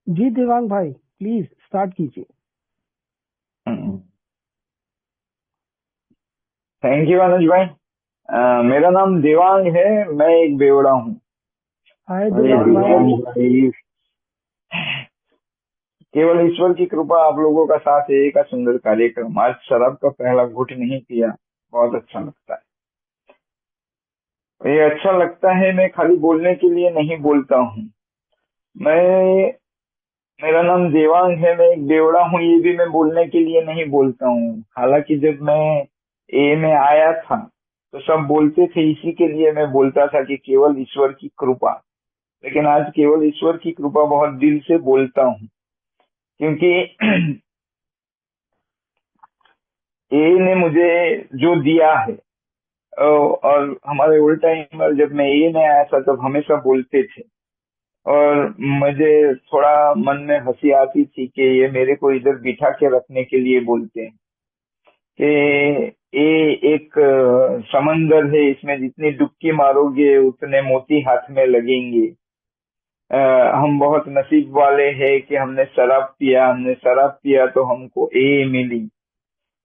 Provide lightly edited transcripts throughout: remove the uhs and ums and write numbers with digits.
जी देवांग भाई, please start कीजिए। Thank you अनुज भाई। मेरा नाम देवांग है। मैं एक बेवड़ा हूँ। हाय अरे देवांग भाई। देवांग भाई, केवल ईश्वर की कृपा आप लोगों का साथ है का सुंदर कार्यक्रम। आज शराब का पहला घूंट नहीं पिया, बहुत अच्छा लगता है। ये अच्छा लगता है, मैं खाली बोलने के लिए नहीं बोलता हूँ। मैं मेरा नाम देवांग है, मैं एक बेवड़ा हूँ, ये भी मैं बोलने के लिए नहीं बोलता हूँ। हालांकि जब मैं ए में आया था तो सब बोलते थे, इसी के लिए मैं बोलता था कि केवल ईश्वर की कृपा। लेकिन आज केवल ईश्वर की कृपा बहुत दिल से बोलता हूँ, क्योंकि ए ने मुझे जो दिया है। और हमारे ओल्ड टाइमर जब मैं ए में आया था तब हमेशा बोलते थे, और मुझे थोड़ा मन में हंसी आती थी कि ये मेरे को इधर बिठा के रखने के लिए बोलते हैं कि ये एक समंदर है, इसमें जितनी डुबकी मारोगे उतने मोती हाथ में लगेंगे। अ, हम बहुत नसीब वाले हैं कि हमने शराब पिया तो हमको ए मिली।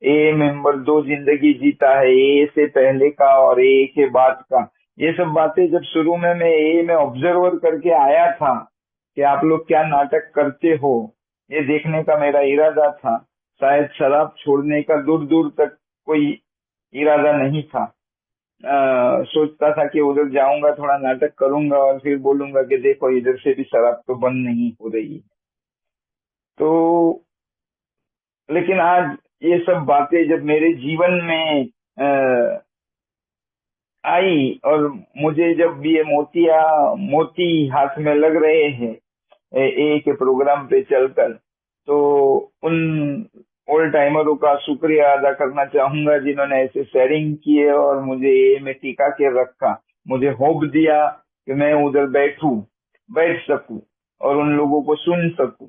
ए मेंबर दो जिंदगी जीता है, ए से पहले का और ए के बाद का। ये सब बातें जब शुरू में मैं ए में ऑब्जर्वर करके आया था कि आप लोग क्या नाटक करते हो, ये देखने का मेरा इरादा था। शायद शराब छोड़ने का दूर दूर तक कोई इरादा नहीं था। सोचता था कि उधर जाऊंगा, थोड़ा नाटक करूंगा और फिर बोलूंगा कि देखो इधर से भी शराब तो बंद नहीं हो रही है। तो लेकिन आज ये सब बातें जब मेरे जीवन में आई, और मुझे जब ये मोती हाथ में लग रहे हैं ए के प्रोग्राम पे चलकर, तो उन ओल्ड टाइमरों का शुक्रिया अदा करना चाहूंगा जिन्होंने ऐसे शेयरिंग किए और मुझे ए में टिका के रखा। मुझे होप दिया कि मैं उधर बैठ सकूं और उन लोगों को सुन सकूं।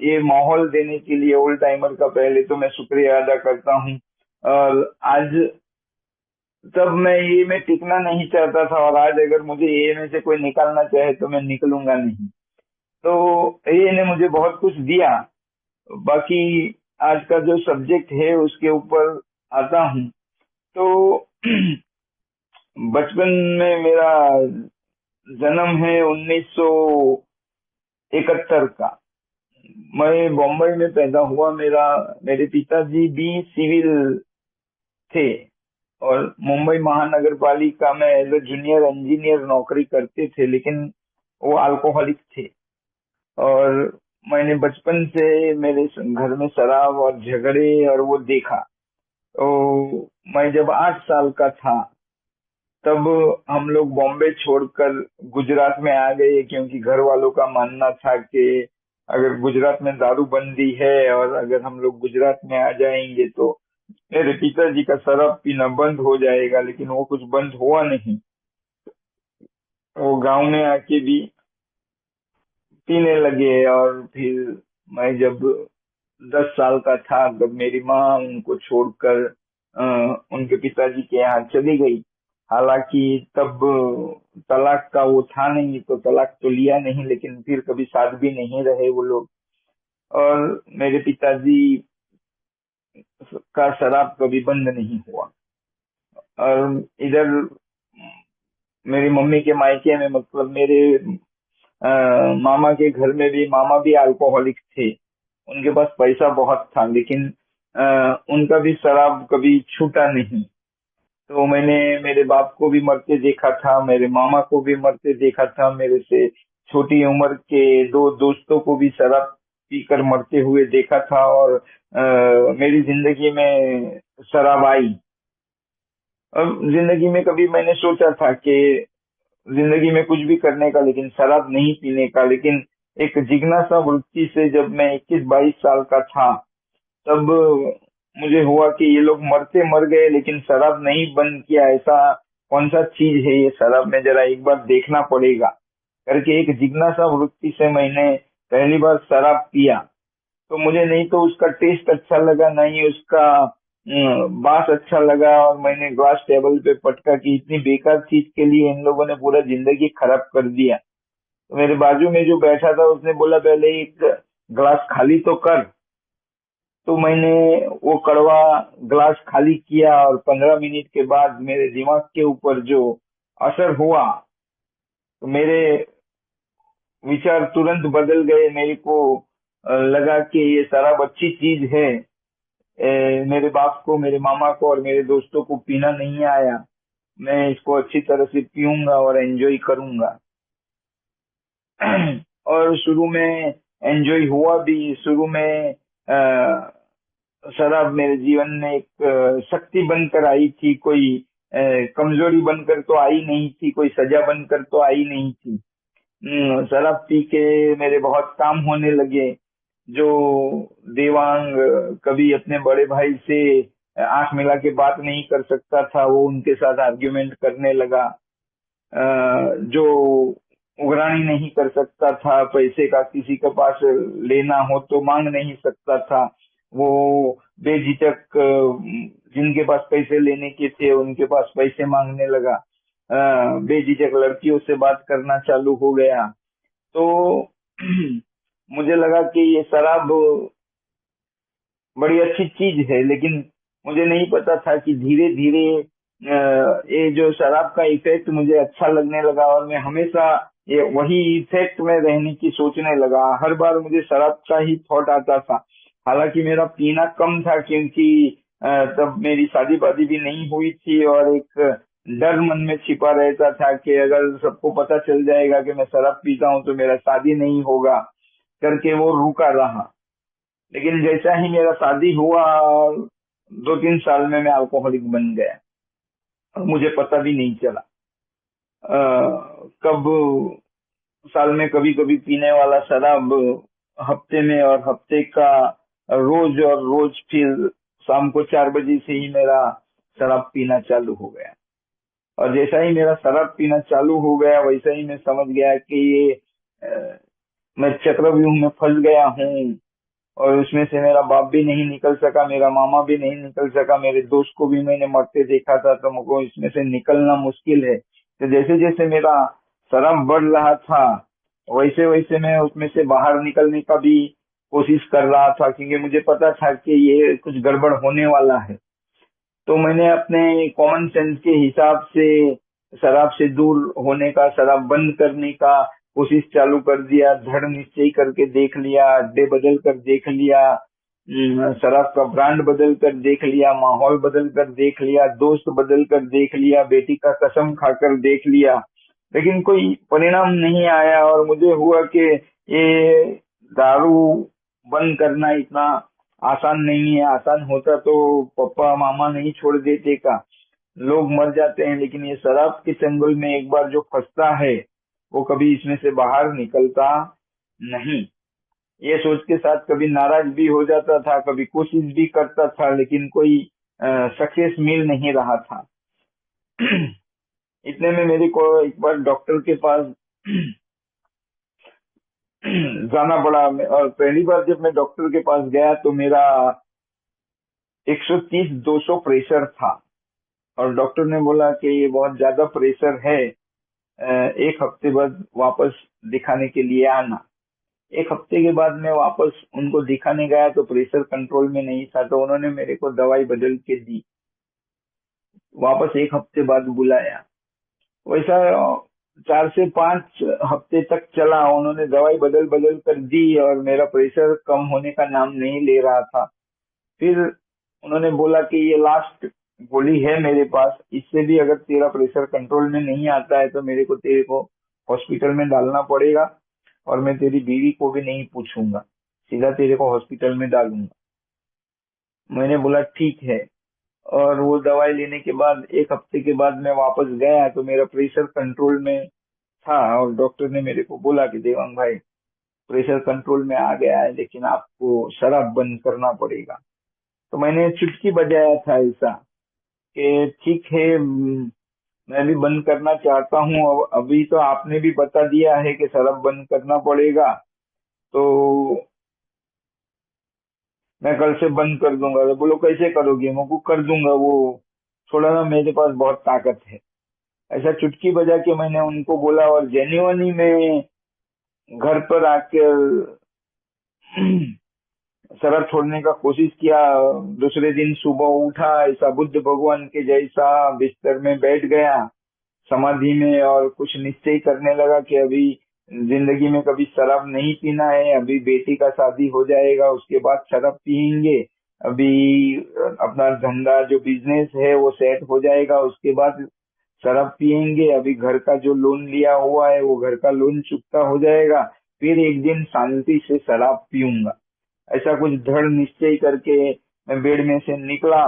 ये माहौल देने के लिए ओल्ड टाइमर का पहले तो मैं शुक्रिया अदा करता हूँ। और आज, तब मैं ये में टिकना नहीं चाहता था, और आज अगर मुझे ये में से कोई निकालना चाहे तो मैं निकलूंगा नहीं। तो ये ने मुझे बहुत कुछ दिया। बाकी आज का जो सब्जेक्ट है उसके ऊपर आता हूँ। तो बचपन में मेरा जन्म है 1971 का। मैं बॉम्बे में पैदा हुआ। मेरे पिताजी भी सिविल थे, और मुंबई महानगर पालिका में एज ए जूनियर इंजीनियर नौकरी करते थे, लेकिन वो अल्कोहलिक थे। और मैंने बचपन से मेरे घर में शराब और झगड़े और वो देखा। तो मैं जब 8 साल का था तब हम लोग बॉम्बे छोड़कर गुजरात में आ गए, क्योंकि घर वालों का मानना था कि अगर गुजरात में दारूबंदी है और अगर हम लोग गुजरात में आ जाएंगे तो मेरे पिताजी का शराब पीना बंद हो जाएगा। लेकिन वो कुछ बंद हुआ नहीं। वो गांव में आके भी पीने लगे, और फिर मैं जब 10 साल का था तब मेरी माँ उनको छोड़कर उनके पिताजी के यहाँ चली गई। हालांकि तब तलाक का वो था नहीं, तो तलाक तो लिया नहीं, लेकिन फिर कभी साथ भी नहीं रहे वो लोग। और मेरे पिताजी का शराब कभी बंद नहीं हुआ। और इधर मेरी मम्मी के मायके में, मतलब मेरे मामा के घर में भी, मामा भी अल्कोहलिक थे। उनके पास पैसा बहुत था, लेकिन उनका भी शराब कभी छूटा नहीं। तो मैंने मेरे बाप को भी मरते देखा था, मेरे मामा को भी मरते देखा था, मेरे से छोटी उम्र के दो दोस्तों को भी शराब पीकर मरते हुए देखा था। और मेरी जिंदगी में शराब आई। अब जिंदगी में कभी मैंने सोचा था कि जिंदगी में कुछ भी करने का, लेकिन शराब नहीं पीने का। लेकिन एक जिज्ञासा वृत्ति से जब मैं 21-22 साल का था तब मुझे हुआ कि ये लोग मरते मर गए लेकिन शराब नहीं बंद किया। ऐसा कौन सा चीज है ये शराब में, जरा एक बार देखना पड़ेगा करके एक जिज्ञासा वृत्ति से मैंने पहली बार शराब पिया। तो मुझे नहीं तो उसका टेस्ट अच्छा लगा, नहीं उसका बास अच्छा लगा, और मैंने ग्लास टेबल पे पटका कि इतनी बेकार चीज के लिए इन लोगों ने पूरा जिंदगी खराब कर दिया। तो मेरे बाजू में जो बैठा था उसने बोला पहले एक ग्लास खाली तो कर। तो मैंने वो कड़वा ग्लास खाली किया और 15 मिनट के बाद मेरे दिमाग के ऊपर जो असर हुआ, तो मेरे विचार तुरंत बदल गए। मेरे को लगा कि ये शराब अच्छी चीज है। मेरे बाप को, मेरे मामा को और मेरे दोस्तों को पीना नहीं आया। मैं इसको अच्छी तरह से पीऊंगा और एंजॉय करूंगा। और शुरू में एंजॉय हुआ भी। शुरू में शराब मेरे जीवन में एक शक्ति बनकर आई थी, कोई कमजोरी बनकर तो आई नहीं थी, कोई सजा बनकर तो आई नहीं थी। शराब पी के मेरे बहुत काम होने लगे। जो देवांग कभी अपने बड़े भाई से आंख मिला के बात नहीं कर सकता था, वो उनके साथ आर्ग्यूमेंट करने लगा। जो उगरानी नहीं कर सकता था, पैसे का किसी के पास लेना हो तो मांग नहीं सकता था, वो बेझिझक जिनके पास पैसे लेने के थे उनके पास पैसे मांगने लगा। बेझिझक लड़कियों से बात करना चालू हो गया। तो मुझे लगा कि ये शराब बड़ी अच्छी चीज है, लेकिन मुझे नहीं पता था कि धीरे धीरे ये जो शराब का इफेक्ट मुझे अच्छा लगने लगा और मैं हमेशा ये वही इफेक्ट में रहने की सोचने लगा। हर बार मुझे शराब का ही थॉट आता था। हालांकि मेरा पीना कम था, क्योंकि तब मेरी शादी वादी भी नहीं हुई थी और एक डर मन में छिपा रहता था कि अगर सबको पता चल जाएगा कि मैं शराब पीता हूँ तो मेरा शादी नहीं होगा, करके वो रुका रहा। लेकिन जैसा ही मेरा शादी हुआ, 2-3 साल में मैं अल्कोहलिक बन गया और मुझे पता भी नहीं चला। कब साल में कभी कभी पीने वाला शराब हफ्ते में, और हफ्ते का रोज, और रोज फिर शाम को 4 बजे से ही मेरा शराब पीना चालू हो गया। और जैसा ही मेरा शराब पीना चालू हो गया वैसा ही मैं समझ गया कि ये मैं चक्रव्यूह में फंस गया हूँ। और उसमें से मेरा बाप भी नहीं निकल सका, मेरा मामा भी नहीं निकल सका, मेरे दोस्त को भी मैंने मरते देखा था, तो मुझको इसमें से निकलना मुश्किल है। तो जैसे जैसे मेरा शराब बढ़ रहा था वैसे वैसे मैं उसमें से बाहर निकलने का भी कोशिश कर रहा था, क्योंकि मुझे पता था कि ये कुछ गड़बड़ होने वाला है। तो मैंने अपने कॉमन सेंस के हिसाब से शराब से दूर होने का, शराब बंद करने का कोशिश चालू कर दिया। दृढ़ निश्चय करके देख लिया, अड्डे बदल कर देख लिया, शराब का ब्रांड बदल कर देख लिया, माहौल बदल कर देख लिया, दोस्त बदल कर देख लिया, बेटी का कसम खाकर देख लिया, लेकिन कोई परिणाम नहीं आया। और मुझे हुआ कि ये दारू बंद करना इतना आसान नहीं है। आसान होता तो पापा मामा नहीं छोड़ देते का। लोग मर जाते हैं, लेकिन ये शराब के चंगुल में एक बार जो फंसता है वो कभी इसमें से बाहर निकलता नहीं। ये सोच के साथ कभी नाराज भी हो जाता था, कभी कोशिश भी करता था, लेकिन कोई सक्सेस मिल नहीं रहा था। इतने में मेरे को एक बार डॉक्टर के पास जाना पड़ा। और पहली बार जब मैं डॉक्टर के पास गया तो मेरा 130-200 प्रेशर था। और डॉक्टर ने बोला कि ये बहुत ज्यादा प्रेशर है, एक हफ्ते बाद वापस दिखाने के लिए आना। एक हफ्ते के बाद मैं वापस उनको दिखाने गया तो प्रेशर कंट्रोल में नहीं था, तो उन्होंने मेरे को दवाई बदल के दी। वापस एक हफ्ते बाद बुलाया। वैसा 4 से 5 हफ्ते तक चला। उन्होंने दवाई बदल बदल कर दी और मेरा प्रेशर कम होने का नाम नहीं ले रहा था। फिर उन्होंने बोला कि ये लास्ट गोली है मेरे पास, इससे भी अगर तेरा प्रेशर कंट्रोल में नहीं आता है तो मेरे को तेरे को हॉस्पिटल में डालना पड़ेगा, और मैं तेरी बीवी को भी नहीं पूछूंगा, सीधा तेरे को हॉस्पिटल में डालूंगा। मैंने बोला ठीक है। और वो दवाई लेने के बाद एक हफ्ते के बाद मैं वापस गया तो मेरा प्रेशर कंट्रोल में था। और डॉक्टर ने मेरे को बोला कि देवांग भाई, प्रेशर कंट्रोल में आ गया है, लेकिन आपको शराब बंद करना पड़ेगा। तो मैंने चुटकी बजाया था ऐसा कि ठीक है, मैं भी बंद करना चाहता हूँ। अभी तो आपने भी बता दिया है कि शराब बंद करना पड़ेगा, तो मैं कल से बंद कर दूंगा। तो बोलो कैसे करोगे? मैं को कर दूंगा, वो थोड़ा ना, मेरे पास बहुत ताकत है। ऐसा चुटकी बजा के मैंने उनको बोला। और जेन्युइनली मैं घर पर आकर शराब छोड़ने का कोशिश किया। दूसरे दिन सुबह उठा, ऐसा बुद्ध भगवान के जैसा बिस्तर में बैठ गया समाधि में, और कुछ निश्चय करने लगा कि अभी जिंदगी में कभी शराब नहीं पीना है। अभी बेटी का शादी हो जाएगा, उसके बाद शराब पियेंगे। अभी अपना धंधा जो बिजनेस है वो सेट हो जाएगा, उसके बाद शराब पियेंगे। अभी घर का जो लोन लिया हुआ है वो घर का लोन चुकता हो जाएगा, फिर एक दिन शांति से शराब पीऊंगा। ऐसा कुछ दृढ़ निश्चय करके मैं बेड में से निकला।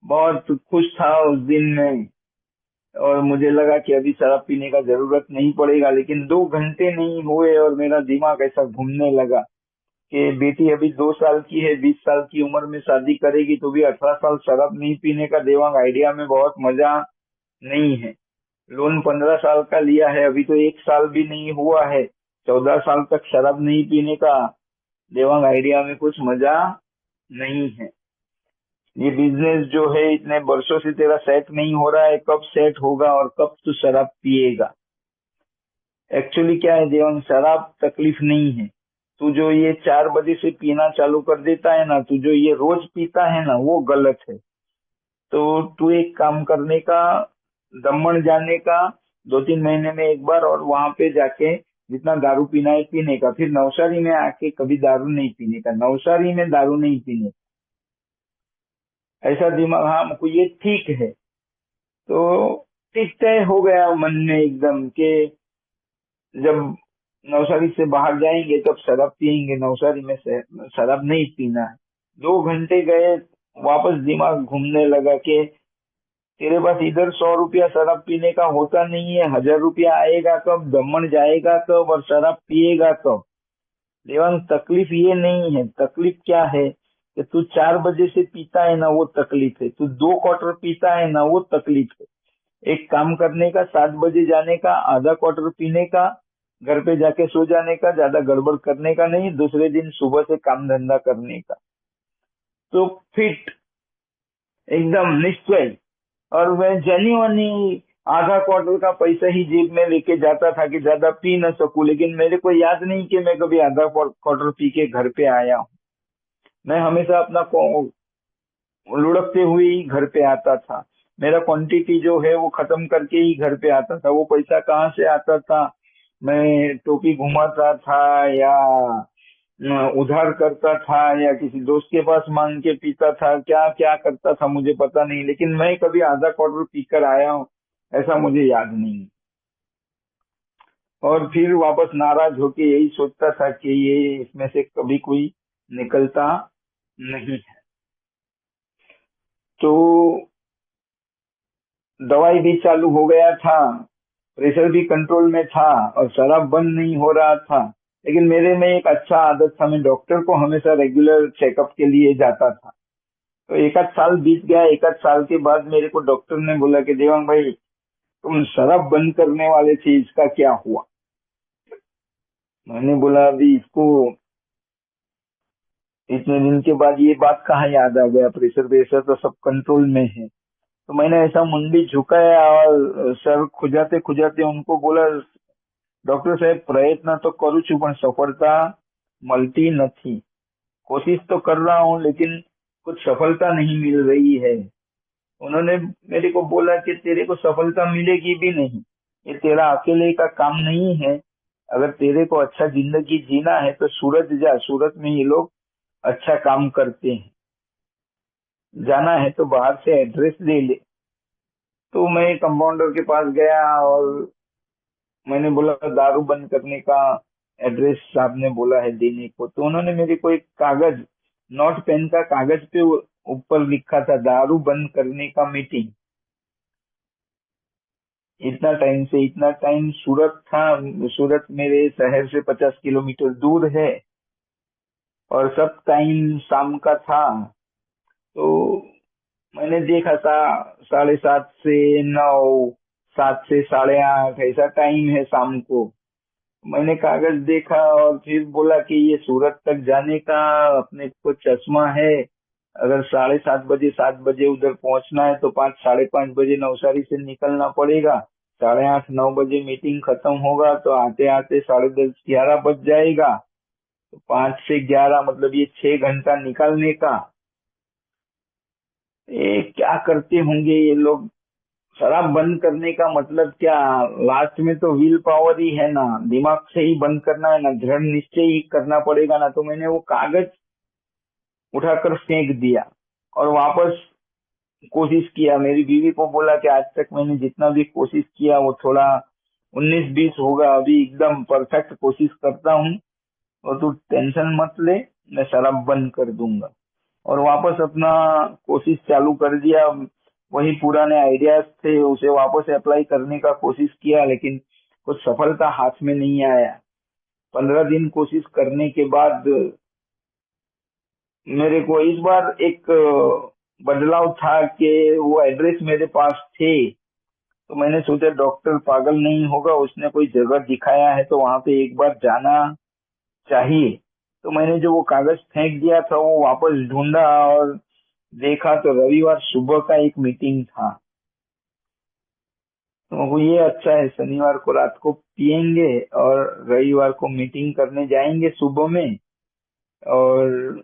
बहुत खुश था उस दिन में, और मुझे लगा कि अभी शराब पीने का जरूरत नहीं पड़ेगा। लेकिन 2 घंटे नहीं हुए और मेरा दिमाग ऐसा घूमने लगा कि बेटी अभी 2 साल की है, 20 साल की उम्र में शादी करेगी, तो भी 18 साल शराब नहीं पीने का देवांग आइडिया में बहुत मजा नहीं है। लोन 15 साल का लिया है, अभी तो 1 साल भी नहीं हुआ है, 14 साल तक शराब नहीं पीने का देवांग आइडिया में कुछ मजा नहीं है। ये बिजनेस जो है इतने वर्षों से तेरा सेट नहीं हो रहा है, कब सेट होगा और कब तू शराब पिएगा। एक्चुअली क्या है देवांग, शराब तकलीफ नहीं है। तू जो ये 4 बजे से पीना चालू कर देता है ना, तू जो ये रोज पीता है ना, वो गलत है। तो तू एक काम करने का, दमन जाने का 2-3 महीने में एक बार, और वहां पे जाके जितना दारू पीना है पीने का। फिर नवसारी में आके कभी दारू नहीं पीने का, नवसारी में दारू नहीं पीने का। ऐसा दिमाग, हाँ हमको ये ठीक है। तो ठीक तय हो गया मन में एकदम कि जब नवसारी से बाहर जाएंगे तब शराब पियेंगे, नवसारी में से शराब नहीं पीना है। 2 घंटे गए, वापस दिमाग घूमने लगा कि तेरे पास इधर 100 रुपया शराब पीने का होता नहीं है, 1000 रुपया आएगा कब, दमन जाएगा कब, और शराब पिएगा कब। देवांग तकलीफ ये नहीं है। तकलीफ क्या है कि तू 4 बजे से पीता है ना, वो तकलीफ है। तू 2 क्वार्टर पीता है ना, वो तकलीफ है। एक काम करने का, 7 बजे जाने का, आधा क्वार्टर पीने का, घर पे जाके सो जाने का, ज्यादा गड़बड़ करने का नहीं, दूसरे दिन सुबह से काम धंधा करने का। तो फिट, एकदम निश्चय। और मैं जेन्युइनली आधा क्वार्टर का पैसा ही जेब में लेके जाता था कि ज्यादा पी न सकूं। लेकिन मेरे को याद नहीं कि मैं कभी आधा क्वार्टर पी के घर पे आया हूँ। मैं हमेशा अपना लुढ़कते हुए ही घर पे आता था। मेरा क्वांटिटी जो है वो खत्म करके ही घर पे आता था। वो पैसा कहाँ से आता था, मैं टोपी घुमाता था, या उधार करता था, या किसी दोस्त के पास मांग के पीता था, क्या क्या करता था मुझे पता नहीं। लेकिन मैं कभी आधा क्वार्टर पीकर आया हूँ ऐसा मुझे याद नहीं। और फिर वापस नाराज होके यही सोचता था कि ये इसमें से कभी कोई निकलता नहीं है। तो दवाई भी चालू हो गया था, प्रेशर भी कंट्रोल में था, और शराब बंद नहीं हो रहा था। लेकिन मेरे में एक अच्छा आदत था, मैं डॉक्टर को हमेशा रेगुलर चेकअप के लिए जाता था। तो 1 आध साल बीत गया। 1 आध साल के बाद मेरे को डॉक्टर ने बोला कि देवांग भाई, तुम शराब बंद करने वाले थे, इसका क्या हुआ। मैंने बोला अभी इसको इतने दिन के बाद ये बात कहाँ याद आ गया, प्रेशर वेशर तो सब कंट्रोल में है। तो मैंने ऐसा मुंडी झुकाया और सर खुजाते खुजाते उनको बोला, डॉक्टर साहब प्रयत्न तो करू છું પણ સફળતા મળતી નથી। कोशिश तो कर रहा हूँ लेकिन कुछ सफलता नहीं मिल रही है। उन्होंने मेरे को बोला कि तेरे को सफलता मिलेगी भी नहीं, ये तेरा अकेले का काम नहीं है। अगर तेरे को अच्छा जिंदगी जीना है तो सूरत जा, सूरत में ये लोग अच्छा काम करते हैं। जाना है तो बाहर से एड्रेस ले ले। तो मैं कंपाउंडर के पास गया और मैंने बोला दारू बंद करने का एड्रेस साहब ने बोला है देने को। तो उन्होंने मेरे को एक कागज, नोट पेन का कागज पे ऊपर लिखा था दारू बंद करने का मीटिंग। इतना टाइम से इतना टाइम सूरत था। सूरत मेरे शहर से 50 किलोमीटर दूर है, और सब टाइम शाम का था। तो मैंने देखा था 7:30 से 9, 7 से 8:30 ऐसा टाइम है शाम को। मैंने कागज देखा और फिर बोला कि ये सूरत तक जाने का अपने को चश्मा है। अगर 7:30 बजे 7 बजे उधर पहुंचना है तो 5, 5:30 बजे नवसारी से निकलना पड़ेगा। 8:30-9 बजे मीटिंग खत्म होगा तो आते आते 10:30-11 बज जाएगा। तो 5 से 11 मतलब ये 6 घंटा निकालने का। ये क्या करते होंगे ये लोग। शराब बंद करने का मतलब क्या? लास्ट में तो विल पावर ही है ना, दिमाग से ही बंद करना है ना, दृढ़ निश्चय ही करना पड़ेगा ना। तो मैंने वो कागज उठाकर फेंक दिया और वापस कोशिश किया। मेरी बीवी को बोला कि आज तक मैंने जितना भी कोशिश किया वो थोड़ा 19-20 होगा, अभी एकदम परफेक्ट कोशिश करता हूँ और तू टेंशन मत ले, मैं शराब बंद कर दूंगा। और वापस अपना कोशिश चालू कर दिया। वही पुराने आइडियाज थे उसे वापस अप्लाई करने का कोशिश किया, लेकिन कुछ सफलता हाथ में नहीं आया। 15 दिन कोशिश करने के बाद मेरे को इस बार एक बदलाव था कि वो एड्रेस मेरे पास थे। तो मैंने सोचा डॉक्टर पागल नहीं होगा, उसने कोई जगह दिखाया है तो वहां पे एक बार जाना चाहिए। तो मैंने जो वो कागज फेंक दिया था वो वापस ढूंढा और देखा तो रविवार सुबह का एक मीटिंग था। तो वो ये अच्छा है, शनिवार को रात को पियेंगे और रविवार को मीटिंग करने जाएंगे सुबह में। और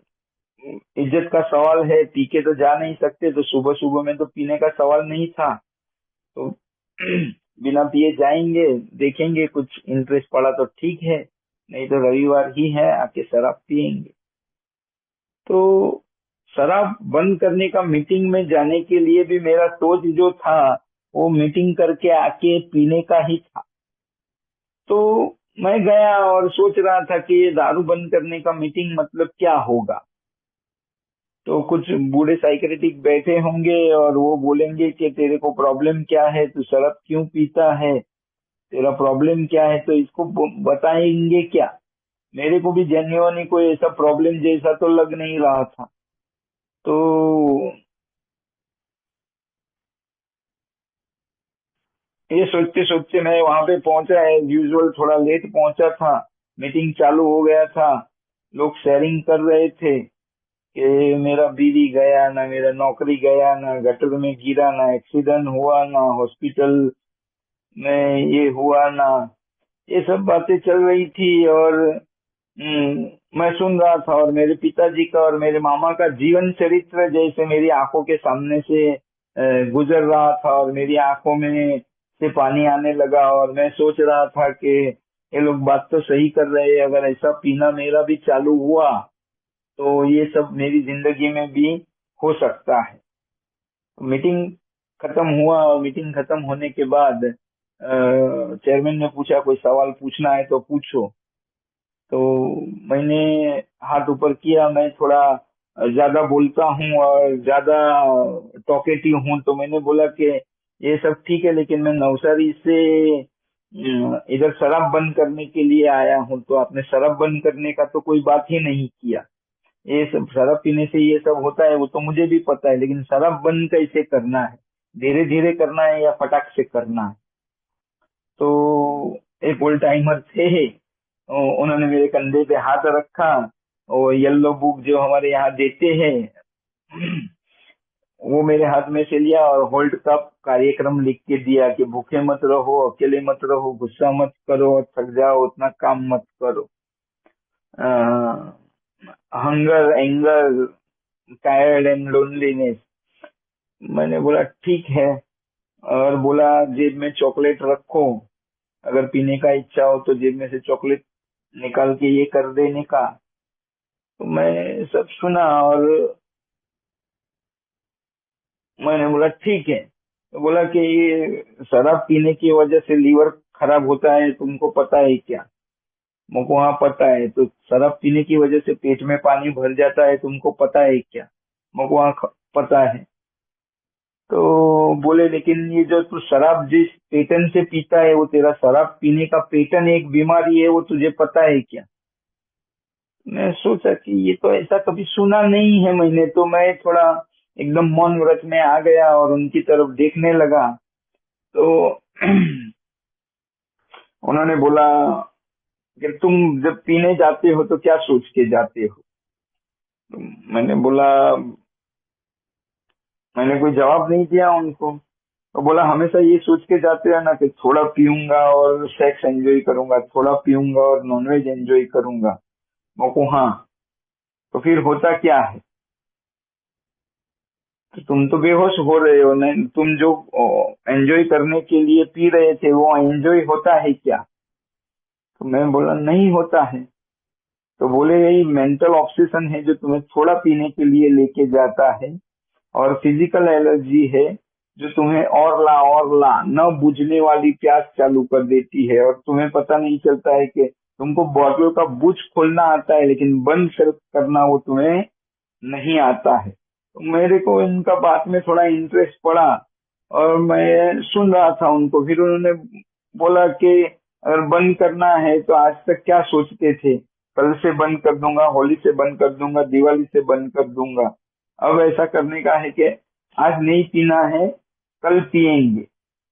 इज्जत का सवाल है, पी के तो जा नहीं सकते, तो सुबह सुबह में तो पीने का सवाल नहीं था। तो बिना पिए जाएंगे, देखेंगे कुछ इंटरेस्ट पड़ा तो ठीक है, नहीं तो रविवार ही है, आके शराब पियेंगे। तो शराब बंद करने का मीटिंग में जाने के लिए भी मेरा सोच जो था वो मीटिंग करके आके पीने का ही था। तो मैं गया और सोच रहा था कि ये दारू बंद करने का मीटिंग मतलब क्या होगा। तो कुछ बूढ़े साइकियाट्रिस्ट बैठे होंगे और वो बोलेंगे कि तेरे को प्रॉब्लम क्या है, तू शराब क्यों पीता है, तेरा प्रॉब्लम क्या है, तो इसको बताएंगे क्या। मेरे को भी जेन्युइनली कोई ऐसा प्रॉब्लम जैसा तो लग नहीं रहा था। तो ये सोचते सोचते मैं वहां पे पहुंचा, एज यूजुअल थोड़ा लेट पहुंचा था। मीटिंग चालू हो गया था, लोग शेयरिंग कर रहे थे कि मेरा बीवी गया ना, मेरा नौकरी गया ना, गटर में गिरा ना, एक्सीडेंट हुआ ना, हॉस्पिटल में ये हुआ ना। ये सब बातें चल रही थी और मैं सुन रहा था। और मेरे पिताजी का और मेरे मामा का जीवन चरित्र जैसे मेरी आंखों के सामने से गुजर रहा था और मेरी आंखों में से पानी आने लगा। और मैं सोच रहा था कि ये लोग बात तो सही कर रहे हैं, अगर ऐसा पीना मेरा भी चालू हुआ तो ये सब मेरी जिंदगी में भी हो सकता है। मीटिंग खत्म हुआ और मीटिंग खत्म होने के बाद चेयरमैन ने पूछा कोई सवाल पूछना है तो पूछो। तो मैंने हाथ ऊपर किया। मैं थोड़ा ज्यादा बोलता हूँ और ज्यादा टॉकेटिव हूँ, तो मैंने बोला कि ये सब ठीक है, लेकिन मैं नवसारी से इधर शराब बंद करने के लिए आया हूँ। तो आपने शराब बंद करने का तो कोई बात ही नहीं किया। ये सब शराब पीने से ये सब होता है वो तो मुझे भी पता है, लेकिन शराब बंद कैसे करना है, धीरे धीरे करना है या फटाक से करना है। तो एक ओल्ड टाइमर थे, उन्होंने मेरे कंधे पे हाथ रखा और येलो बुक जो हमारे यहाँ देते हैं वो मेरे हाथ में से लिया और होल्ड कप कार्यक्रम लिख के दिया कि भूखे मत रहो, अकेले मत रहो, गुस्सा मत करो, थक जाओ उतना काम मत करो, hunger anger tired and loneliness. मैंने बोला ठीक है। और बोला जेब में चॉकलेट रखो, अगर पीने का इच्छा हो तो जेब में से चॉकलेट निकाल के ये कर देने का। तो मैं सब सुना और मैंने बोला ठीक है। तो बोला कि ये शराब पीने की वजह से लीवर खराब होता है, तुमको पता है क्या? मुझको हाँ पता है। तो शराब पीने की वजह से पेट में पानी भर जाता है, तुमको पता है क्या? मुझको हाँ पता है। तो बोले लेकिन ये जो तू शराब जिस पैटर्न से पीता है वो तेरा शराब पीने का पैटर्न एक बीमारी है, वो तुझे पता है क्या? मैं सोचा कि ये तो ऐसा कभी सुना नहीं है मैंने। तो मैं थोड़ा एकदम मौन व्रत में आ गया और उनकी तरफ देखने लगा। तो उन्होंने बोला कि तुम जब पीने जाते हो तो क्या सोच के जाते हो? तो मैंने बोला, मैंने कोई जवाब नहीं दिया उनको। तो बोला हमेशा ये सोच के जाते हैं ना कि थोड़ा पीऊंगा और सेक्स एंजॉय करूंगा, थोड़ा पीऊंगा और नॉनवेज एंजॉय करूंगा। मैं हाँ, तो फिर होता क्या है? तो तुम तो बेहोश हो रहे हो, नहीं तुम जो एंजॉय करने के लिए पी रहे थे वो एंजॉय होता है क्या? तो मैं बोला नहीं होता है। तो बोले यही मेंटल ऑब्सेशन है जो तुम्हें थोड़ा पीने के लिए लेके जाता है, और फिजिकल एलर्जी है जो तुम्हें और ला न बुझने वाली प्यास चालू कर देती है, और तुम्हें पता नहीं चलता है कि तुमको बॉटल का बुझ खोलना आता है लेकिन बंद करना वो तुम्हें नहीं आता है। तो मेरे को इनका बात में थोड़ा इंटरेस्ट पड़ा और मैं सुन रहा था उनको। फिर उन्होंने बोला कि अगर बंद करना है तो आज तक क्या सोचते थे, कल से बंद कर दूंगा, होली से बंद कर दूंगा, दिवाली से बंद कर दूंगा। अब ऐसा करने का है कि आज नहीं पीना है, कल पिएंगे।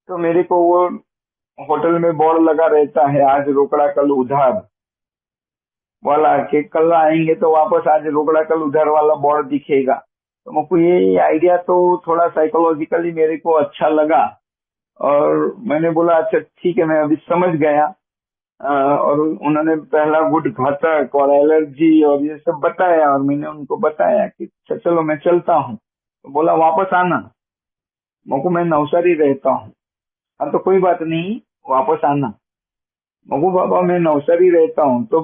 तो मेरे को वो होटल में बोर्ड लगा रहता है, आज रोकड़ा कल उधार वाला, कि कल आएंगे तो वापस आज रोकड़ा कल उधार वाला बोर्ड दिखेगा। तो मुझको ये आइडिया तो थोड़ा साइकोलॉजिकली मेरे को अच्छा लगा, और मैंने बोला अच्छा ठीक है, मैं अभी समझ गया। और उन्होंने पहला गुट घातक और एलर्जी और ये सब बताया, और मैंने उनको बताया कि अच्छा चलो मैं चलता हूँ। तो बोला वापस आना। मको मैं नवसारी रहता हूँ। हाँ तो कोई बात नहीं, वापस आना। मको बाबा मैं नवसारी रहता हूँ। तो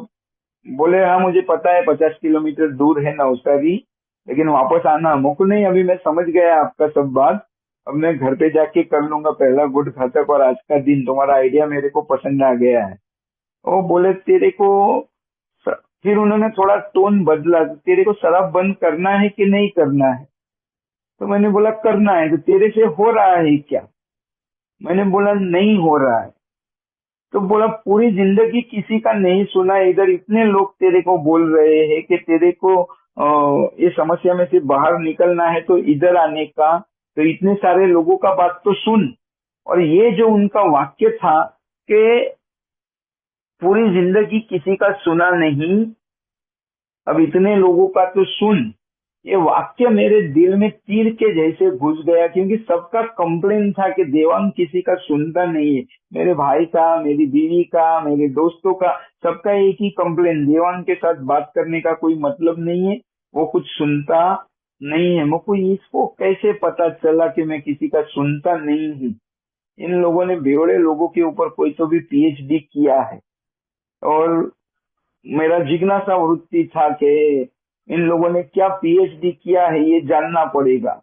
बोले हाँ मुझे पता है 50 किलोमीटर दूर है नवसारी, लेकिन वापस आना। मको नहीं, अभी मैं समझ गया आपका सब बात, अब मैं घर पे जाके कर लूंगा पहला गुट घातक, और आज का दिन तुम्हारा आइडिया मेरे को पसंद आ गया है। वो बोले तेरे को फिर उन्होंने थोड़ा टोन बदला, तेरे को शराब बंद करना है कि नहीं करना है? तो मैंने बोला करना है। तो तेरे से हो रहा है क्या? मैंने बोला नहीं हो रहा है। तो बोला पूरी जिंदगी किसी का नहीं सुना, इधर इतने लोग तेरे को बोल रहे हैं कि तेरे को ये समस्या में से बाहर निकलना है तो इधर आने का, तो इतने सारे लोगों का बात तो सुन। और ये जो उनका वाक्य था कि पूरी जिंदगी किसी का सुना नहीं, अब इतने लोगों का तो सुन, ये वाक्य मेरे दिल में तीर के जैसे घुस गया, क्योंकि सबका कंप्लेन था कि देवांग किसी का सुनता नहीं है। मेरे भाई का, मेरी बीवी का, मेरे दोस्तों का, सबका एक ही कंप्लेन, देवांग के साथ बात करने का कोई मतलब नहीं है, वो कुछ सुनता नहीं है। मुझको इसको कैसे पता चला कि मैं किसी का सुनता नहीं हूँ? इन लोगों ने बेवड़े लोगों के ऊपर कोई तो भी पीएचडी किया है, और मेरा जिज्ञासा वृत्ति था कि इन लोगों ने क्या पीएचडी किया है ये जानना पड़ेगा।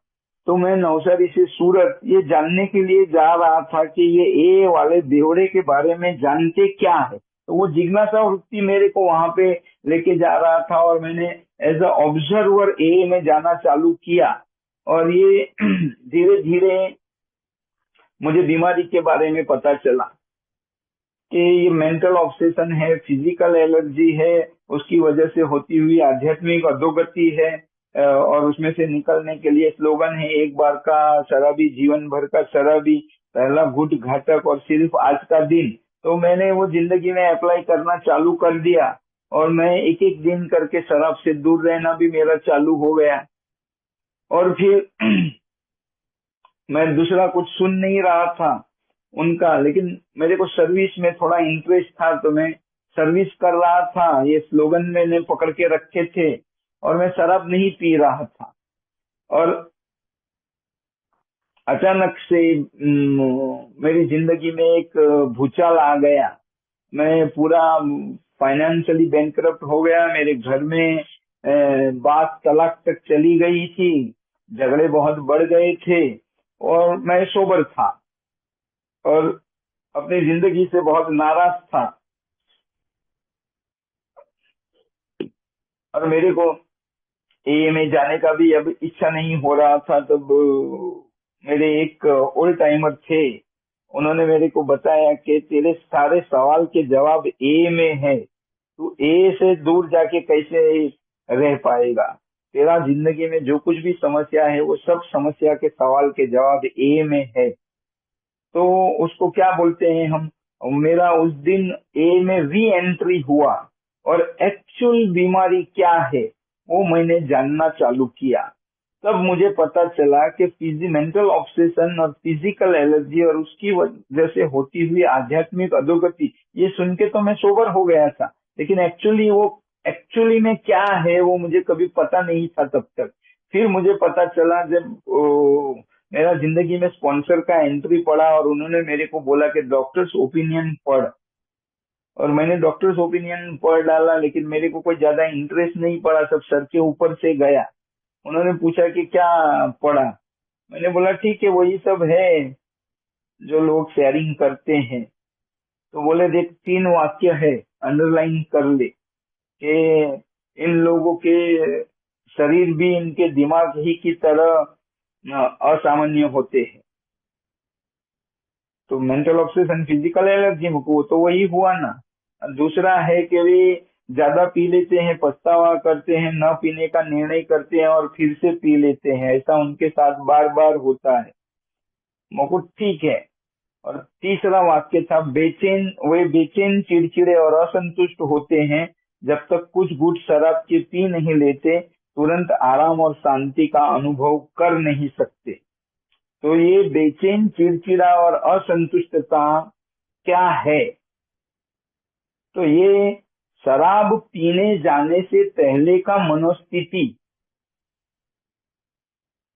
तो मैं नवसारी से सूरत ये जानने के लिए जा रहा था कि ये ए वाले बेवड़े के बारे में जानते क्या है। तो वो जिज्ञासा वृत्ति मेरे को वहां पे लेके जा रहा था, और मैंने एज अ ऑब्जर्वर ए में जाना चालू किया। और ये धीरे धीरे मुझे बीमारी के बारे में पता चला कि ये मेंटल ऑब्सेशन है, फिजिकल एलर्जी है, उसकी वजह से होती हुई आध्यात्मिक अधोगति है। और उसमें से निकलने के लिए स्लोगन है एक बार का शराबी जीवन भर का शराबी, पहला घुट घातक और सिर्फ आज का दिन। तो मैंने वो जिंदगी में अप्लाई करना चालू कर दिया, और मैं एक एक दिन करके शराब से दूर रहना भी मेरा चालू हो गया। और फिर मैं दूसरा कुछ सुन नहीं रहा था उनका, लेकिन मेरे को सर्विस में थोड़ा इंटरेस्ट था, तो मैं सर्विस कर रहा था। ये स्लोगन मैंने पकड़ के रखे थे, और मैं शराब नहीं पी रहा था। और अचानक से मेरी जिंदगी में एक भूचाल आ गया। मैं पूरा फाइनेंशियली बैंकरप्ट हो गया। मेरे घर में बात तलाक तक चली गई थी, झगड़े बहुत बढ़ गए थे, और मैं सोबर था और अपनी जिंदगी से बहुत नाराज था। और मेरे को ए में जाने का भी अब इच्छा नहीं हो रहा था। तब मेरे एक ओल्ड टाइमर थे, उन्होंने मेरे को बताया कि तेरे सारे सवाल के जवाब ए में है, तू ए से दूर जाके कैसे रह पाएगा? तेरा जिंदगी में जो कुछ भी समस्या है वो सब समस्या के सवाल के जवाब ए में है। तो उसको क्या बोलते हैं हम, मेरा उस दिन ए में री एंट्री हुआ, और एक्चुअल बीमारी क्या है वो मैंने जानना चालू किया। तब मुझे पता चला कि मेंटल ऑब्सेशन और फिजिकल एलर्जी और उसकी वजह से होती हुई आध्यात्मिक अधोगति, ये सुन के तो मैं सोबर हो गया था, लेकिन एक्चुअली में क्या है वो मुझे कभी पता नहीं था तब तक। फिर मुझे पता चला जब मेरा जिंदगी में स्पॉन्सर का एंट्री पड़ा और उन्होंने मेरे को बोला कि डॉक्टर्स ओपिनियन पढ़, और मैंने डॉक्टर्स ओपिनियन पढ़ डाला, लेकिन मेरे को कोई ज्यादा इंटरेस्ट नहीं पड़ा, सब सर के ऊपर से गया। उन्होंने पूछा कि क्या पढ़ा, मैंने बोला ठीक है वही सब है जो लोग शेयरिंग करते हैं। तो बोले देख 3 वाक्य है, अंडरलाइन कर ले, कि इन लोगों के शरीर भी इनके दिमाग ही की तरह असामान्य होते हैं। तो मेंटल ऑब्सेशन, फिजिकल एलर्जी को तो वही हुआ ना। दूसरा है कि वे ज्यादा पी लेते हैं, पछतावा करते हैं, न पीने का निर्णय करते हैं और फिर से पी लेते हैं, ऐसा उनके साथ बार बार होता है। मुकुट ठीक है। और तीसरा वाक्य था वे बेचैन, चिड़चिड़े और असंतुष्ट होते हैं जब तक कुछ घूंट शराब के पी नहीं लेते, तुरंत आराम और शांति का अनुभव कर नहीं सकते। तो ये बेचैन, चिड़चिड़ा और असंतुष्टता क्या है? तो ये शराब पीने जाने से पहले का मनोस्थिति,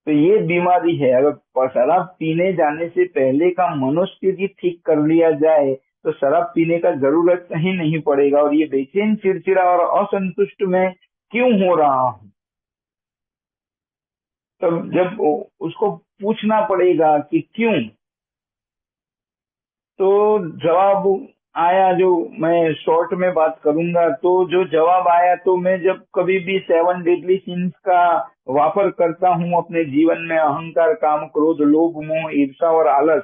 तो ये बीमारी है। अगर शराब पीने जाने से पहले का मनोस्थिति ठीक कर लिया जाए तो शराब पीने का जरूरत ही नहीं पड़ेगा। और ये बेचैन, चिड़चिड़ा और असंतुष्ट में क्यों हो रहा हूँ, तो जब उसको पूछना पड़ेगा कि क्यों, तो जवाब आया, जो मैं शॉर्ट में बात करूंगा, तो जो जवाब आया, तो मैं जब कभी भी 7 डेडली सिंस का वापर करता हूँ अपने जीवन में, अहंकार, काम, क्रोध, लोभ, मोह, ईर्ष्या और आलस,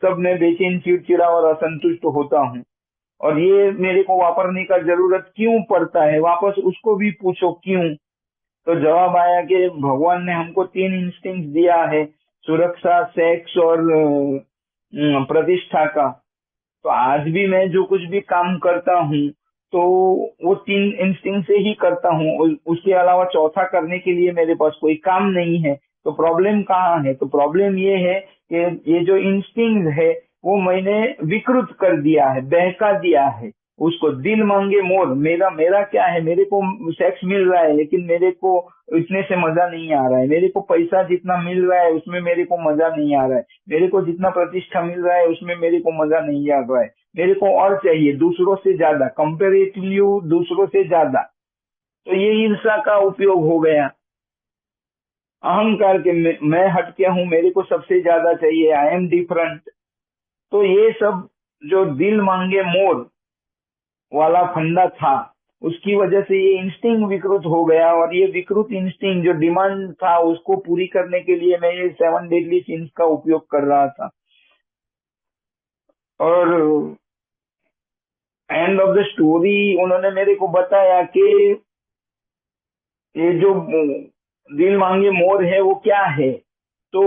तब मैं बेचैन, चिड़चिड़ा और असंतुष्ट होता हूँ। और ये मेरे को वापरने का जरूरत क्यों पड़ता है, वापस उसको भी पूछो क्यों। तो जवाब आया कि भगवान ने हमको 3 इंस्टिंक्ट दिया है, सुरक्षा, सेक्स और प्रतिष्ठा का। तो आज भी मैं जो कुछ भी काम करता हूँ तो वो 3 इंस्टिंक्ट से ही करता हूँ, उसके अलावा चौथा करने के लिए मेरे पास कोई काम नहीं है। तो प्रॉब्लम कहाँ है? तो प्रॉब्लम ये है कि ये जो इंस्टिंक्ट है वो मैंने विकृत कर दिया है, बहका दिया है उसको। दिल मांगे मोर, मेरा मेरा क्या है, मेरे को सेक्स मिल रहा है लेकिन मेरे को इतने से मजा नहीं आ रहा है, मेरे को पैसा जितना मिल रहा है उसमें मेरे को मजा नहीं आ रहा है, मेरे को जितना प्रतिष्ठा मिल रहा है उसमें मेरे को मजा नहीं आ रहा है, मेरे को और चाहिए दूसरों से ज्यादा, कंपेरेटिवली दूसरों से ज्यादा। तो ये ईर्ष्या का उपयोग हो गया। अहंकार के मैं हटके हूँ, मेरे को सबसे ज्यादा चाहिए, आई एम डिफरेंट। तो ये सब जो दिल मांगे मोर वाला फंडा था, उसकी वजह से ये इंस्टिंक्ट विकृत हो गया। और ये विकृत इंस्टिंक्ट जो डिमांड था उसको पूरी करने के लिए मैं ये 7 डेडली सिंस का उपयोग कर रहा था। और एंड ऑफ द स्टोरी उन्होंने मेरे को बताया कि ये जो दिल मांगे मोर है वो क्या है। तो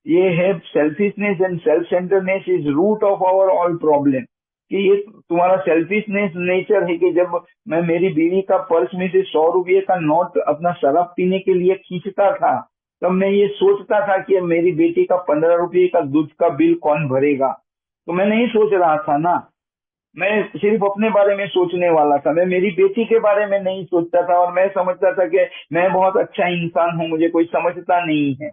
ये है selfishness and self centredness is root of our all problem. कि ये तुम्हारा सेल्फिशनेस नेचर है कि जब मैं मेरी बीवी का पर्स में से 100 रुपये का नोट अपना शराब पीने के लिए खींचता था, तब मैं ये सोचता था कि मेरी बेटी का 15 रुपये का दूध का बिल कौन भरेगा। तो मैं नहीं सोच रहा था ना, मैं सिर्फ अपने बारे में सोचने वाला था, मैं मेरी बेटी के बारे में नहीं सोचता था। और मैं समझता था कि मैं बहुत अच्छा इंसान हूँ, मुझे कोई समझता नहीं है,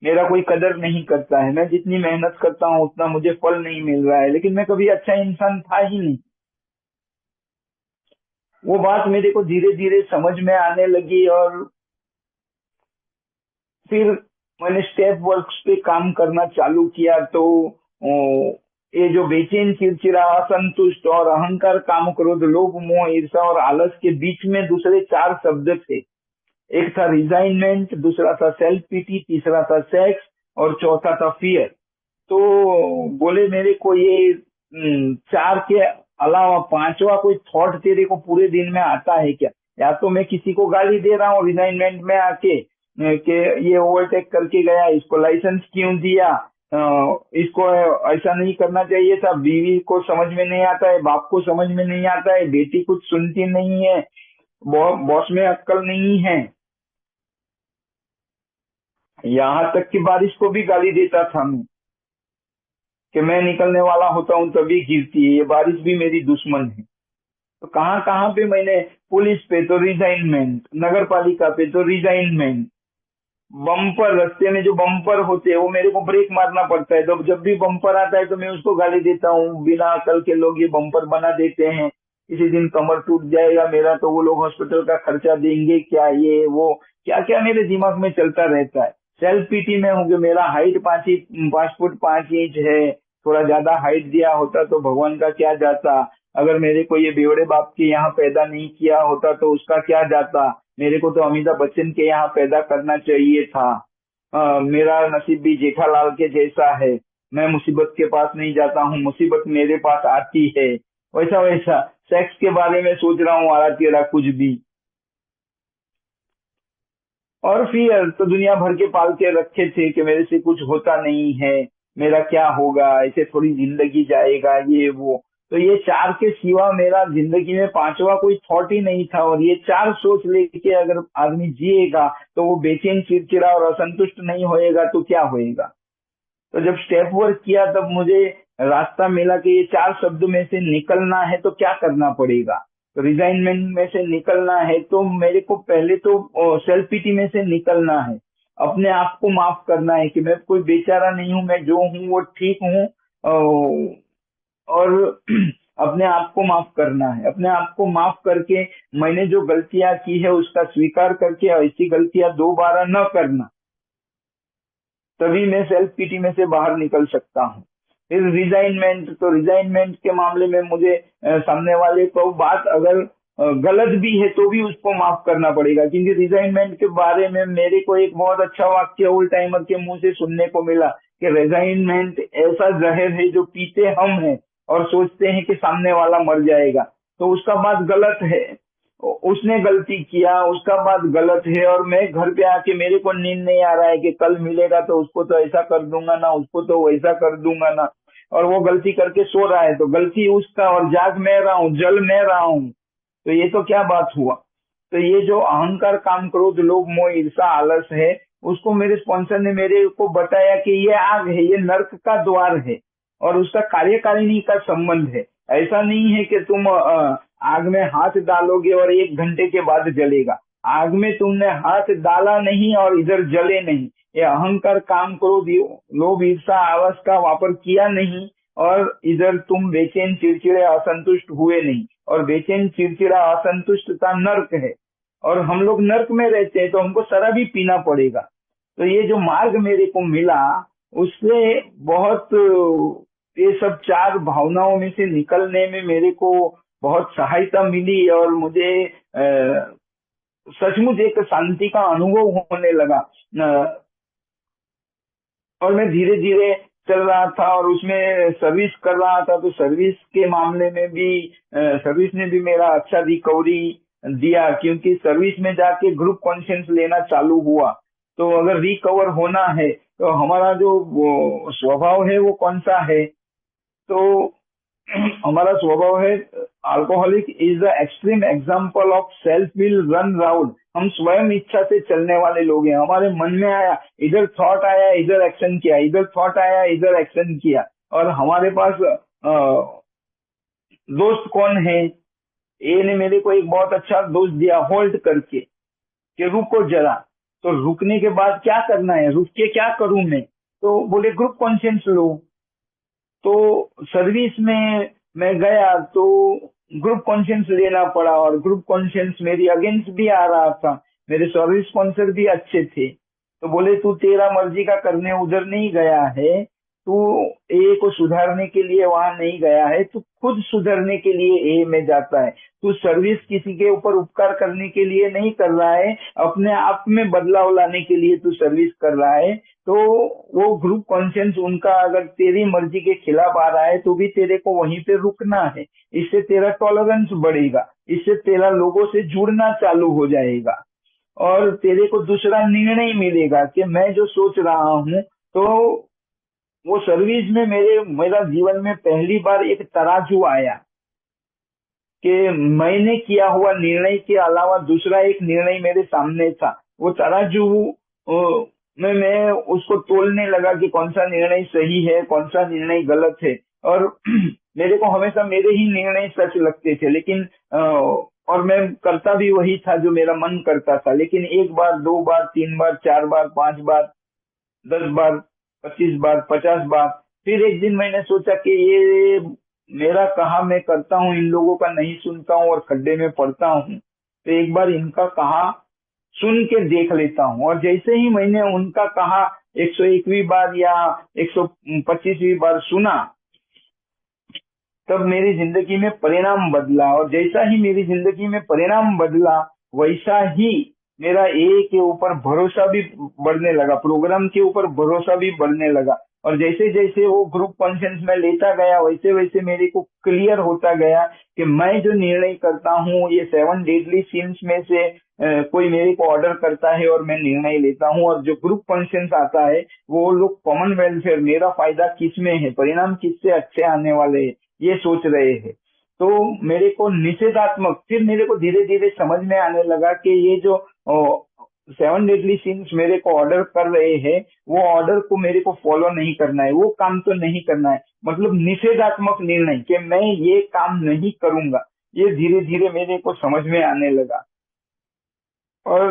मेरा कोई कदर नहीं करता है, मैं जितनी मेहनत करता हूँ उतना मुझे फल नहीं मिल रहा है, लेकिन मैं कभी अच्छा इंसान था ही नहीं। वो बात मेरे को धीरे धीरे समझ में आने लगी और फिर मैंने स्टेप वर्क्स पे काम करना चालू किया। तो ये जो बेचैन, चिड़चिड़ा, असंतुष्ट और अहंकार, काम, क्रोध, लोभ, मोह, ईर्ष्या और आलस के बीच में दूसरे 4 शब्द थे। एक था रिजाइनमेंट, दूसरा था सेल्फ पिटी, तीसरा था सेक्स और चौथा था फियर। तो बोले मेरे को ये 4 के अलावा 5वां कोई थॉट तेरे को पूरे दिन में आता है क्या? या तो मैं किसी को गाली दे रहा हूँ रिजाइनमेंट में आके कि ये ओवरटेक करके गया, इसको लाइसेंस क्यों दिया, इसको ऐसा नहीं करना चाहिए था, बीवी को समझ में नहीं आता है, बाप को समझ में नहीं आता है, बेटी कुछ सुनती नहीं है, बॉस में अक्ल नहीं है। यहाँ तक कि बारिश को भी गाली देता था मैं, कि मैं निकलने वाला होता हूँ तभी गिरती है, ये बारिश भी मेरी दुश्मन है। तो कहाँ कहाँ पे मैंने, पुलिस पे तो रिजाइनमेंट, नगर पालिका पे तो रिजाइनमेंट, बम्पर, रास्ते में जो बम्पर होते हैं वो मेरे को ब्रेक मारना पड़ता है, तो जब भी बम्पर आता है तो मैं उसको गाली देता हूँ, बिना अकल के लोग ये बम्पर बना देते हैं, किसी दिन कमर टूट जाएगा मेरा तो वो लोग हॉस्पिटल का खर्चा देंगे क्या, ये वो क्या क्या मेरे दिमाग में चलता रहता है। सेल्फ पीटी में हूँ कि मेरा हाइट 5 फुट 5 इंच है, थोड़ा ज्यादा हाइट दिया होता तो भगवान का क्या जाता, अगर मेरे को ये बेवड़े बाप के यहाँ पैदा नहीं किया होता तो उसका क्या जाता, मेरे को तो अमिताभ बच्चन के यहाँ पैदा करना चाहिए था। मेरा नसीब भी जेठालाल के जैसा है, मैं मुसीबत के पास नहीं जाता हूँ, मुसीबत मेरे पास आती है। वैसा वैसा सेक्स के बारे में सोच रहा हूँ, आरा तेरा कुछ भी। और फिर तो दुनिया भर के पाल के रखे थे कि मेरे से कुछ होता नहीं है, मेरा क्या होगा, ऐसे थोड़ी जिंदगी जाएगा, ये वो। तो ये चार के सिवा मेरा जिंदगी में पांचवा कोई थॉट ही नहीं था, और ये चार सोच लेके अगर आदमी जिएगा तो वो बेचैन, चिड़चिड़ा और असंतुष्ट नहीं होएगा तो क्या होएगा। तो जब स्टेप वर्क किया तब मुझे रास्ता मिला कि ये चार शब्द में से निकलना है तो क्या करना पड़ेगा। तो रिजाइनमेंट में से निकलना है तो मेरे को पहले तो सेल्फ पीटी में से निकलना है, अपने आप को माफ करना है कि मैं कोई बेचारा नहीं हूँ, मैं जो हूँ वो ठीक हूँ। और अपने आप को माफ करना है, अपने आप को माफ करके मैंने जो गलतियां की है उसका स्वीकार करके ऐसी गलतियां दोबारा न करना, तभी मैं सेल्फ पीटी में से बाहर निकल सकता हूँ। फिर रिजाइनमेंट, तो रिजाइनमेंट के मामले में मुझे सामने वाले को बात अगर गलत भी है तो भी उसको माफ करना पड़ेगा, क्योंकि रिजाइनमेंट के बारे में मेरे को एक बहुत अच्छा वाक्य ओल टाइमर के मुंह से सुनने को मिला कि रिजाइनमेंट ऐसा जहर है जो पीते हम हैं और सोचते हैं कि सामने वाला मर जाएगा। तो उसका बात गलत है, उसने गलती किया, उसका बात गलत है, और मैं घर पे आके मेरे को नींद नहीं आ रहा है कि कल मिलेगा तो उसको तो ऐसा कर दूंगा ना, उसको तो वैसा कर दूंगा ना, और वो गलती करके सो रहा है तो गलती उसका, और जाग मैं रहा हूँ, जल मैं रहा हूँ। तो ये तो क्या बात हुआ। तो ये जो अहंकार, काम, क्रोध, लोभ, मोह, ईर्षा, आलस है, उसको मेरे स्पॉन्सर ने मेरे को बताया कि ये आग है, ये नर्क का द्वार है, और उसका कार्यकारिणी का संबंध है। ऐसा नहीं है कि तुम आग में हाथ डालोगे और 1 घंटे के बाद जलेगा। आग में तुमने हाथ डाला नहीं और इधर जले नहीं, ये अहंकार, काम, क्रोध, लोभ, ईर्षा, आलस का वापर किया नहीं, और इधर तुम बेचैन, चिड़चिड़े, असंतुष्ट हुए नहीं। और बेचैन, चिड़चिड़ा, असंतुष्टता नर्क है, और हम लोग नर्क में रहते हैं तो हमको शराब ही पीना पड़ेगा। तो ये जो मार्ग मेरे को मिला उससे बहुत ये सब चार भावनाओं में से निकलने में मेरे को बहुत सहायता मिली, और मुझे सचमुच एक शांति का अनुभव होने लगा। और मैं धीरे धीरे चल रहा था और उसमें सर्विस कर रहा था, तो सर्विस के मामले में भी सर्विस ने भी मेरा अच्छा रिकवरी दिया, क्योंकि सर्विस में जाके ग्रुप कॉन्शियस लेना चालू हुआ। तो अगर रिकवर होना है तो हमारा जो वो स्वभाव है वो कौन सा है, तो हमारा स्वभाव है, alcoholic is the extreme example of self will run round. हम स्वयं इच्छा से चलने वाले लोग हैं, हमारे मन में आया इधर थॉट आया इधर एक्शन किया, इधर थॉट आया इधर एक्शन किया। और हमारे पास दोस्त कौन है, ए ने मेरे को एक बहुत अच्छा दोस्त दिया होल्ड करके कि रुको जरा। तो रुकने के बाद क्या करना है, रुक के क्या करूं मैं, तो बोले ग्रुप कॉन्शियस लो। तो सर्विस में मैं गया तो ग्रुप कॉन्शियस लेना पड़ा, और ग्रुप कॉन्शियस मेरी अगेंस्ट भी आ रहा था, मेरे सर्विस स्पॉन्सर भी अच्छे थे। तो बोले तू तेरा मर्जी का करने उधर नहीं गया है, तू ए को सुधारने के लिए वहां नहीं गया है, तू खुद सुधरने के लिए ए में जाता है। तू सर्विस किसी के ऊपर उपकार करने के लिए नहीं कर रहा है, अपने आप में बदलाव लाने के लिए तू सर्विस कर रहा है। तो वो ग्रुप कॉन्शियस उनका अगर तेरी मर्जी के खिलाफ आ रहा है तो भी तेरे को वहीं पे रुकना है, इससे तेरा टॉलरेंस बढ़ेगा, इससे तेरा लोगों से जुड़ना चालू हो जाएगा, और तेरे को दूसरा निर्णय मिलेगा कि मैं जो सोच रहा हूँ। तो वो सर्विस में मेरा जीवन में पहली बार एक तराजू आया कि मैंने किया हुआ निर्णय के अलावा दूसरा एक निर्णय मेरे सामने था। वो तराजू मैं उसको तोलने लगा कि कौन सा निर्णय सही है, कौन सा निर्णय गलत है। और मेरे को हमेशा मेरे ही निर्णय सच लगते थे, लेकिन और मैं करता भी वही था जो मेरा मन करता था। लेकिन एक बार, दो बार, तीन बार, चार बार, पांच बार, 10 बार, 25 बार, 50 बार, फिर एक दिन मैंने सोचा कि ये मेरा कहा मैं करता हूँ, इन लोगों का नहीं सुनता हूँ और खड्डे में पड़ता हूँ, तो एक बार इनका कहा सुन के देख लेता हूँ। और जैसे ही मैंने उनका कहा 101वीं बार या 125वीं बार सुना, तब मेरी जिंदगी में परिणाम बदला। और जैसा ही मेरी जिंदगी में परिणाम बदला, वैसा ही मेरा ए के ऊपर भरोसा भी बढ़ने लगा, प्रोग्राम के ऊपर भरोसा भी बढ़ने लगा। और जैसे जैसे वो ग्रुप कॉन्फ्रेंस में लेता गया, वैसे वैसे मेरे को क्लियर होता गया कि मैं जो निर्णय करता हूँ, ये 7 डेडली सिंस में से कोई मेरे को ऑर्डर करता है और मैं निर्णय लेता हूँ। और जो ग्रुप कॉन्फ्रेंस आता है, वो लोग कॉमन वेलफेयर, मेरा फायदा किस में है, परिणाम किससे अच्छे आने वाले हैं, ये सोच रहे हैं। तो मेरे को निषेधात्मक, फिर मेरे को धीरे धीरे समझ में आने लगा कि ये जो 7 डेडली सिंस मेरे को ऑर्डर कर रहे हैं, वो ऑर्डर को मेरे को फॉलो नहीं करना है, वो काम तो नहीं करना है। मतलब निषेधात्मक निर्णय कि मैं ये काम नहीं करूंगा, ये धीरे धीरे मेरे को समझ में आने लगा। और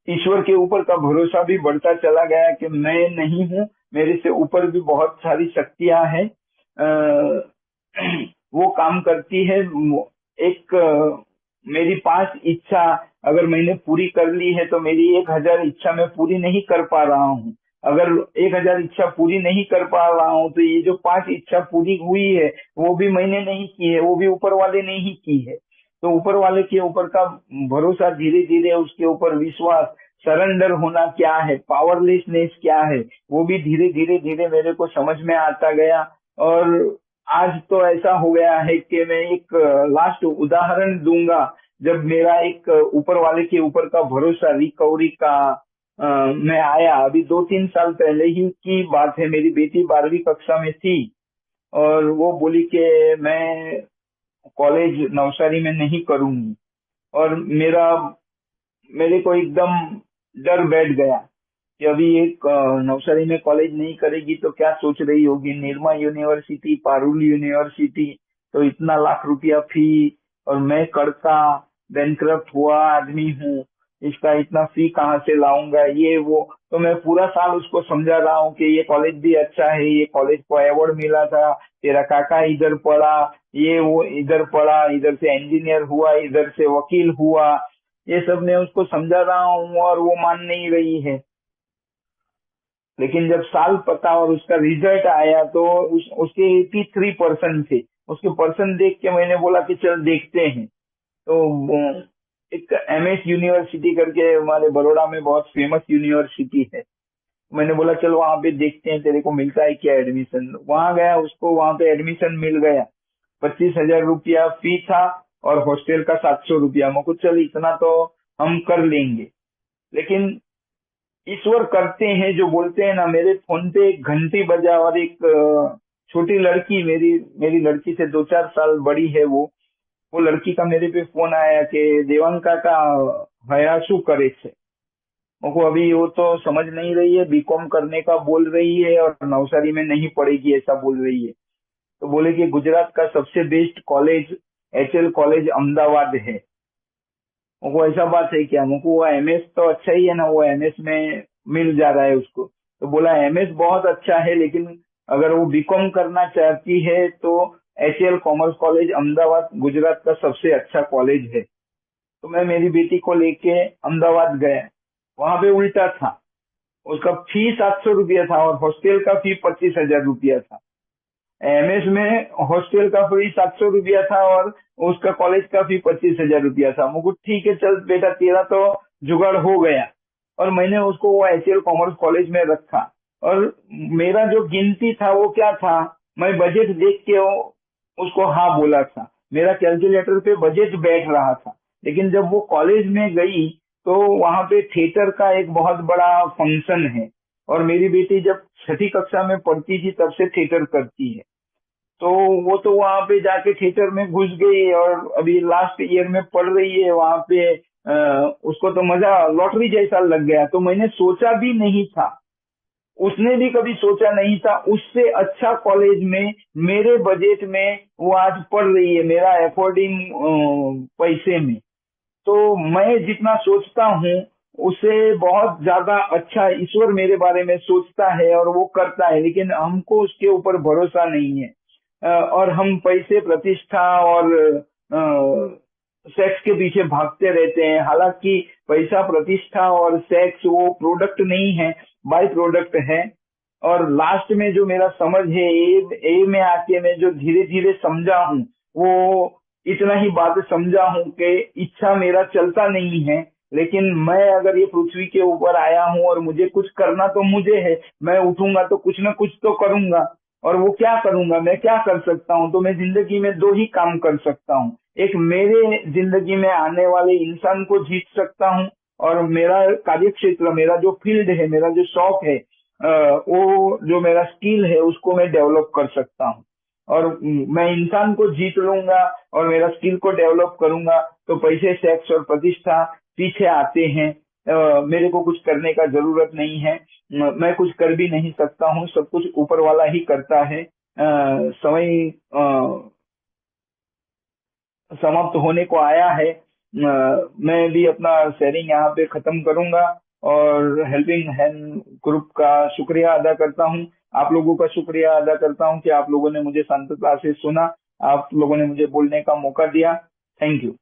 ईश्वर के ऊपर का भरोसा भी बढ़ता चला गया कि मैं नहीं हूँ, मेरे से ऊपर भी बहुत सारी शक्तियां हैं, वो काम करती है। एक मेरी 5 इच्छा अगर मैंने पूरी कर ली है, तो मेरी 1000 इच्छा मैं पूरी नहीं कर पा रहा हूँ। अगर 1000 इच्छा पूरी नहीं कर पा रहा हूँ, तो ये जो 5 इच्छा पूरी हुई है, वो भी मैंने नहीं की है, वो भी ऊपर वाले ने ही की है। तो ऊपर वाले के ऊपर का भरोसा, धीरे धीरे उसके ऊपर विश्वास, सरेंडर होना क्या है, पावरलेसनेस क्या है, वो भी धीरे धीरे धीरे मेरे को समझ में आता गया। और आज तो ऐसा हो गया है कि मैं एक लास्ट उदाहरण दूंगा। जब मेरा एक ऊपर वाले के ऊपर का भरोसा रिकवरी का मैं आया, अभी 2-3 साल पहले ही की बात है। मेरी बेटी 12वीं कक्षा में थी और वो बोली कि मैं कॉलेज नवसारी में नहीं करूंगी। और मेरे को एकदम डर बैठ गया कि अभी एक नवसारी में कॉलेज नहीं करेगी तो क्या सोच रही होगी, निरमा यूनिवर्सिटी, पारुल यूनिवर्सिटी, तो इतना लाख रुपया फी, और मैं करता बैंकरप्ट हुआ आदमी हूँ, इसका इतना फी कहाँ से लाऊंगा, ये वो। तो मैं पूरा साल उसको समझा रहा हूँ कि ये कॉलेज भी अच्छा है, ये कॉलेज को अवार्ड मिला था, तेरा काका इधर पढ़ा, ये वो इधर पढ़ा, इधर से इंजीनियर हुआ, इधर से वकील हुआ, ये सब मैं उसको समझा रहा हूँ और वो मान नहीं रही है। लेकिन जब साल पता और उसका रिजल्ट आया, तो उसके 83% थे। उसके पर्सन देख के मैंने बोला कि चल देखते हैं। तो एक एमएस यूनिवर्सिटी करके हमारे बड़ौदा में बहुत फेमस यूनिवर्सिटी है, मैंने बोला चल वहां पे देखते हैं, तेरे को मिलता है क्या एडमिशन। वहां गया, उसको वहां पे एडमिशन मिल गया। 25,000 रुपया फी था और हॉस्टल का 700 रुपया। मैं कुछ चल इतना तो हम कर लेंगे। लेकिन ईश्वर करते हैं जो बोलते हैं ना। मेरे फोन पे एक घंटी बजा और एक छोटी लड़की, मेरी मेरी लड़की से 2-4 साल बड़ी है, वो लड़की का मेरे पे फोन आया कि देवांका का हया शू करे छे। वो अभी वो तो समझ नहीं रही है, बीकॉम करने का बोल रही है और नवसारी में नहीं पढ़ेगी ऐसा बोल रही है। तो बोले कि गुजरात का सबसे best college HL college Ahmedabad है। वो ऐसा बात है क्या? मुझको वो एमएस तो अच्छा ही है ना, वो एमएस में मिल जा रहा है उसको। तो बोला एमएस बहुत अच्छा है, लेकिन अगर वो बीकॉम करना चाहती है तो HL commerce college Ahmedabad Gujarat का सबसे अच्छा कॉलेज है। तो मैं मेरी बेटी को लेके अहमदाबाद गया। वहां पे उल्टा था, उसका फी 700 रुपया था और हॉस्टल का फी 25,000 रुपया था। एमएस में हॉस्टल का फी 700 रुपया था और उसका कॉलेज का फी 25,000 रुपया था। मुझे ठीक है, चल बेटा तेरा तो जुगाड़ हो गया। और मैंने उसको वो एचएल कॉमर्स कॉलेज में रखा। और मेरा जो गिनती था वो क्या था, मैं बजट देख के उसको हाँ बोला था, मेरा कैलकुलेटर पे बजट बैठ रहा था। लेकिन जब वो कॉलेज में गई, तो वहां पे थिएटर का एक बहुत बड़ा फंक्शन है, और मेरी बेटी जब 6ठी कक्षा में पढ़ती थी तब से थिएटर करती है। तो वो तो वहां पे जाके थिएटर में घुस गई और अभी लास्ट ईयर में पढ़ रही है वहां पे। उसको तो मजा लॉटरी जैसा लग गया। तो मैंने सोचा भी नहीं था, उसने भी कभी सोचा नहीं था, उससे अच्छा कॉलेज में मेरे बजट में वो आज पढ़ रही है, मेरा अफोर्डिंग पैसे में। तो मैं जितना सोचता हूँ उससे बहुत ज्यादा अच्छा ईश्वर मेरे बारे में सोचता है और वो करता है, लेकिन हमको उसके ऊपर भरोसा नहीं है। और हम पैसे, प्रतिष्ठा और सेक्स के पीछे भागते रहते हैं। हालांकि पैसा, प्रतिष्ठा और सेक्स वो प्रोडक्ट नहीं है, बाई प्रोडक्ट है। और लास्ट में जो मेरा समझ है, ए में आके मैं जो धीरे धीरे समझा हूँ, वो इतना ही बात समझा हूँ कि इच्छा मेरा चलता नहीं है, लेकिन मैं अगर ये पृथ्वी के ऊपर आया हूँ और मुझे कुछ करना तो मुझे है। मैं उठूंगा तो कुछ ना कुछ तो करूंगा। और वो क्या करूंगा, मैं क्या कर सकता हूँ? तो मैं जिंदगी में दो ही काम कर सकता हूँ। एक, मेरे जिंदगी में आने वाले इंसान को जीत सकता हूँ, और मेरा कार्य क्षेत्र, मेरा जो फील्ड है, मेरा जो शौक है, वो जो मेरा स्किल है उसको मैं डेवलप कर सकता हूँ। और मैं इंसान को जीत लूंगा और मेरा स्किल को डेवलप करूंगा, तो पैसे, सेक्स और प्रतिष्ठा पीछे आते हैं। मेरे को कुछ करने का जरूरत नहीं है। मैं कुछ कर भी नहीं सकता हूँ, सब कुछ ऊपर वाला ही करता है। समय समाप्त होने को आया है। मैं भी अपना शेयरिंग यहाँ पे खत्म करूंगा, और हेल्पिंग हैंड ग्रुप का शुक्रिया अदा करता हूँ। आप लोगों का शुक्रिया अदा करता हूँ कि आप लोगों ने मुझे शांतता से सुना, आप लोगों ने मुझे बोलने का मौका दिया। Thank you.